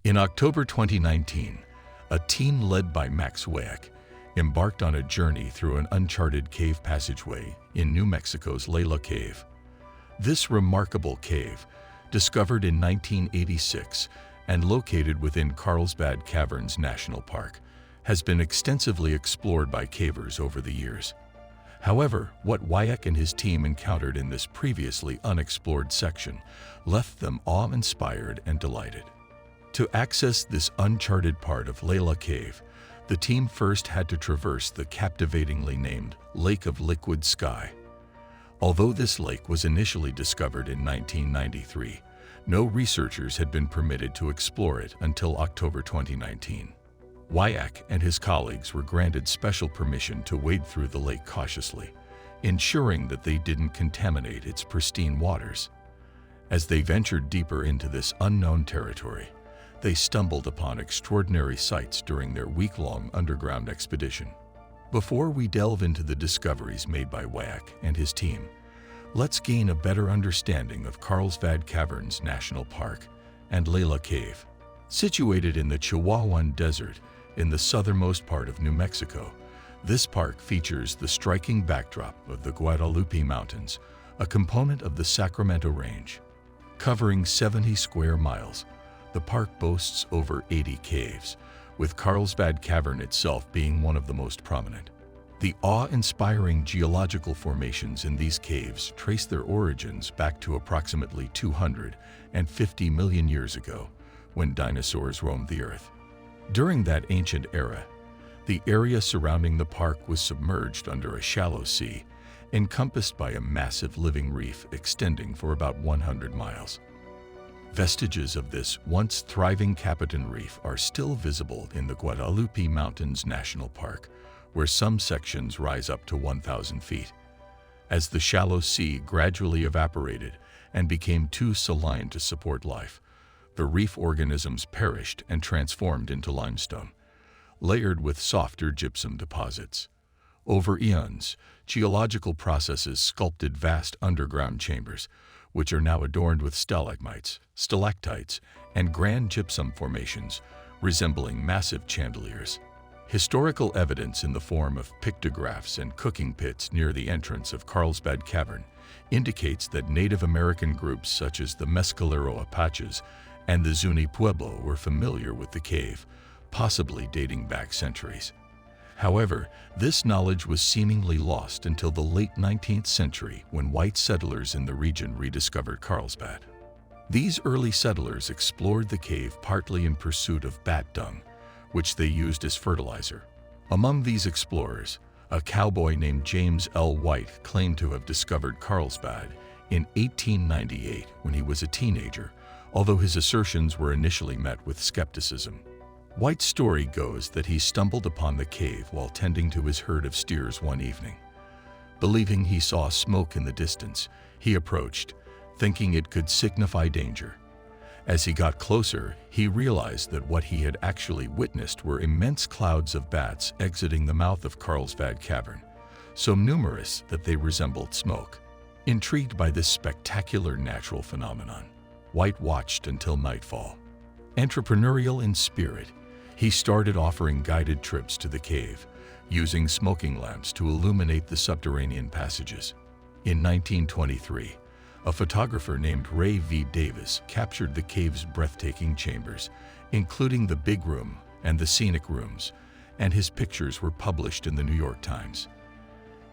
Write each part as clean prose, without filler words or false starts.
In October 2019, a team led by Max Wisshak embarked on a journey through an uncharted cave passageway in New Mexico's Lechuguilla Cave. This remarkable cave, discovered in 1986 and located within Carlsbad Caverns National Park, has been extensively explored by cavers over the years. However, what Wisshak and his team encountered in this previously unexplored section left them awe-inspired and delighted. To access this uncharted part of Lechuguilla Cave, the team first had to traverse the captivatingly named Lake of Liquid Sky. Although this lake was initially discovered in 1993, no researchers had been permitted to explore it until October 2019. Wisshak and his colleagues were granted special permission to wade through the lake cautiously, ensuring that they didn't contaminate its pristine waters. As they ventured deeper into this unknown territory, they stumbled upon extraordinary sights during their week-long underground expedition. Before we delve into the discoveries made by Wisshak and his team, let's gain a better understanding of Carlsbad Caverns National Park and Lechuguilla Cave. Situated in the Chihuahuan Desert in the southernmost part of New Mexico, this park features the striking backdrop of the Guadalupe Mountains, a component of the Sacramento Range. Covering 70 square miles, the park boasts over 80 caves, with Carlsbad Cavern itself being one of the most prominent. The awe-inspiring geological formations in these caves trace their origins back to approximately 250 million years ago, when dinosaurs roamed the earth. During that ancient era, the area surrounding the park was submerged under a shallow sea, encompassed by a massive living reef extending for about 100 miles. Vestiges of this once thriving Capitan Reef are still visible in the Guadalupe Mountains National Park, where some sections rise up to 1,000 feet. As the shallow sea gradually evaporated and became too saline to support life, the reef organisms perished and transformed into limestone, layered with softer gypsum deposits. Over eons, geological processes sculpted vast underground chambers, which are now adorned with stalagmites, stalactites, and grand gypsum formations resembling massive chandeliers. Historical evidence in the form of pictographs and cooking pits near the entrance of Carlsbad Cavern indicates that Native American groups such as the Mescalero Apaches and the Zuni Pueblo were familiar with the cave, possibly dating back centuries. However, this knowledge was seemingly lost until the late 19th century when white settlers in the region rediscovered Carlsbad. These early settlers explored the cave partly in pursuit of bat dung, which they used as fertilizer. Among these explorers, a cowboy named James L. White claimed to have discovered Carlsbad in 1898 when he was a teenager, although his assertions were initially met with skepticism. White's story goes that he stumbled upon the cave while tending to his herd of steers one evening. Believing he saw smoke in the distance, he approached, thinking it could signify danger. As he got closer, he realized that what he had actually witnessed were immense clouds of bats exiting the mouth of Carlsbad Cavern, so numerous that they resembled smoke. Intrigued by this spectacular natural phenomenon, White watched until nightfall. Entrepreneurial in spirit, he started offering guided trips to the cave, using smoking lamps to illuminate the subterranean passages. In 1923, a photographer named Ray V. Davis captured the cave's breathtaking chambers, including the big room and the scenic rooms, and his pictures were published in the New York Times.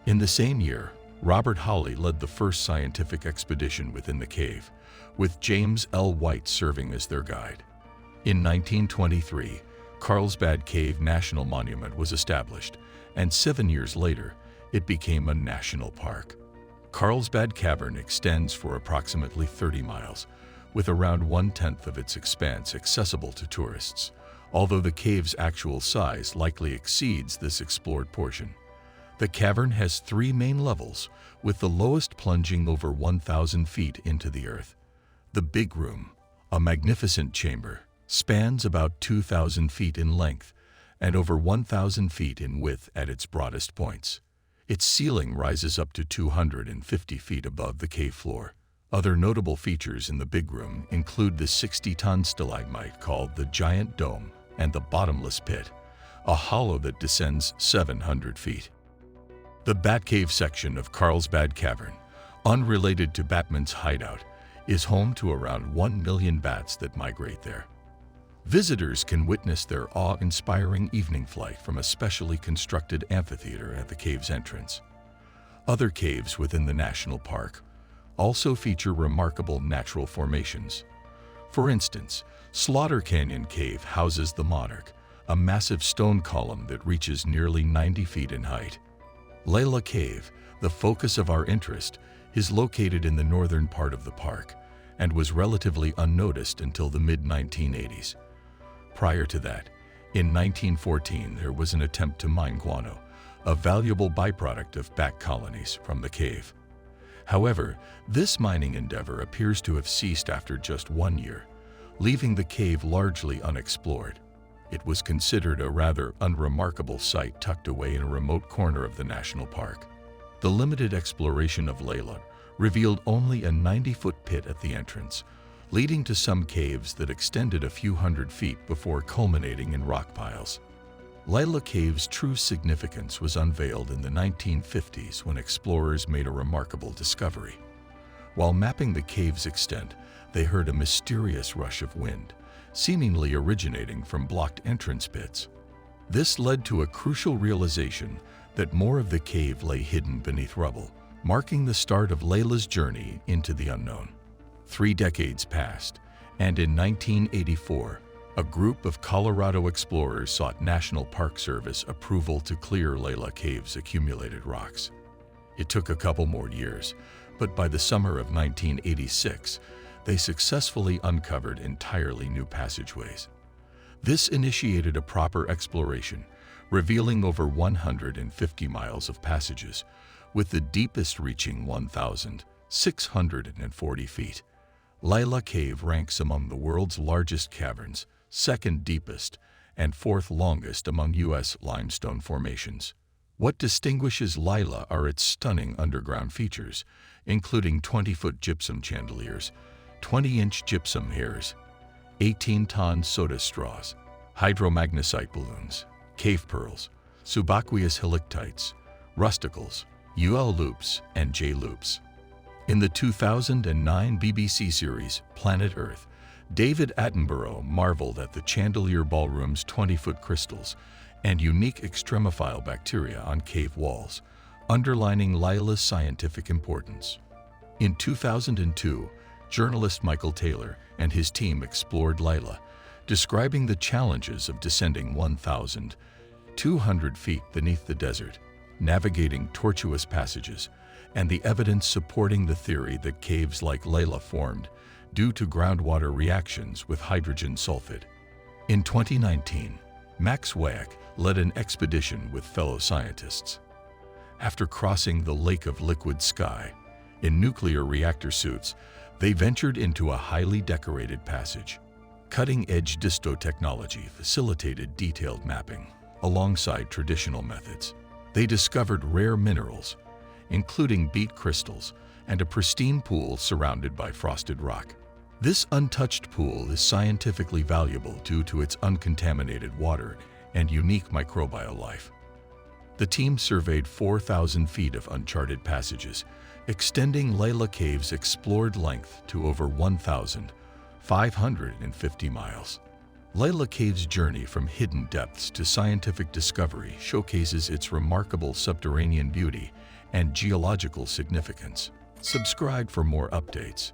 In the same year, Robert Hawley led the first scientific expedition within the cave, with James L. White serving as their guide. In 1923, Carlsbad Cave National Monument was established, and 7 years later, it became a national park. Carlsbad Cavern extends for approximately 30 miles, with around 1/10 of its expanse accessible to tourists, although the cave's actual size likely exceeds this explored portion. The cavern has 3 main levels, with the lowest plunging over 1,000 feet into the earth. The Big Room, a magnificent chamber, spans about 2,000 feet in length and over 1,000 feet in width at its broadest points. Its ceiling rises up to 250 feet above the cave floor, Other notable features in the big room include the 60-ton stalagmite called the Giant Dome and the Bottomless Pit, a hollow that descends 700 feet. The Batcave section of Carlsbad Cavern, unrelated to Batman's hideout, is home to around 1 million bats that migrate there. Visitors can witness their awe-inspiring evening flight from a specially constructed amphitheater at the cave's entrance. Other caves within the national park also feature remarkable natural formations. For instance, Slaughter Canyon Cave houses the Monarch, a massive stone column that reaches nearly 90 feet in height. Layla Cave, the focus of our interest, is located in the northern part of the park and was relatively unnoticed until the mid-1980s. Prior to that, in 1914, there was an attempt to mine guano, a valuable byproduct of bat colonies, from the cave. However, this mining endeavor appears to have ceased after just 1 year, leaving the cave largely unexplored. It was considered a rather unremarkable site tucked away in a remote corner of the national park. The limited exploration of Layla revealed only a 90-foot pit at the entrance, leading to some caves that extended a few hundred feet before culminating in rock piles. Layla Cave's true significance was unveiled in the 1950s when explorers made a remarkable discovery. While mapping the cave's extent, they heard a mysterious rush of wind, seemingly originating from blocked entrance pits. This led to a crucial realization that more of the cave lay hidden beneath rubble, marking the start of Layla's journey into the unknown. 3 decades passed, and in 1984, a group of Colorado explorers sought National Park Service approval to clear Layla Cave's accumulated rocks. It took a couple more years, but by the summer of 1986, they successfully uncovered entirely new passageways. This initiated a proper exploration, revealing over 150 miles of passages, with the deepest reaching 1,640 feet. Layla Cave ranks among the world's largest caverns, second deepest, and 4th longest among U.S. limestone formations. What distinguishes Layla are its stunning underground features, including 20-foot gypsum chandeliers, 20-inch gypsum hairs, 18-ton soda straws, hydromagnesite balloons, cave pearls, subaqueous helictites, rusticles, UL loops, and J loops. In the 2009 BBC series Planet Earth, David Attenborough marveled at the chandelier ballroom's 20-foot crystals and unique extremophile bacteria on cave walls, underlining Layla's scientific importance. In 2002, journalist Michael Taylor and his team explored Layla, describing the challenges of descending 1,200 feet beneath the desert, navigating tortuous passages, and the evidence supporting the theory that caves like Layla formed due to groundwater reactions with hydrogen sulfide. In 2019, Max Wisshak led an expedition with fellow scientists. After crossing the Lake of Liquid Sky, in nuclear reactor suits, they ventured into a highly decorated passage. Cutting-edge disto technology facilitated detailed mapping alongside traditional methods. They discovered rare minerals, including beat crystals, and a pristine pool surrounded by frosted rock. This untouched pool is scientifically valuable due to its uncontaminated water and unique microbial life. The team surveyed 4,000 feet of uncharted passages, extending Layla Cave's explored length to over 1,550 miles. Layla Cave's journey from hidden depths to scientific discovery showcases its remarkable subterranean beauty and geological significance. Subscribe for more updates.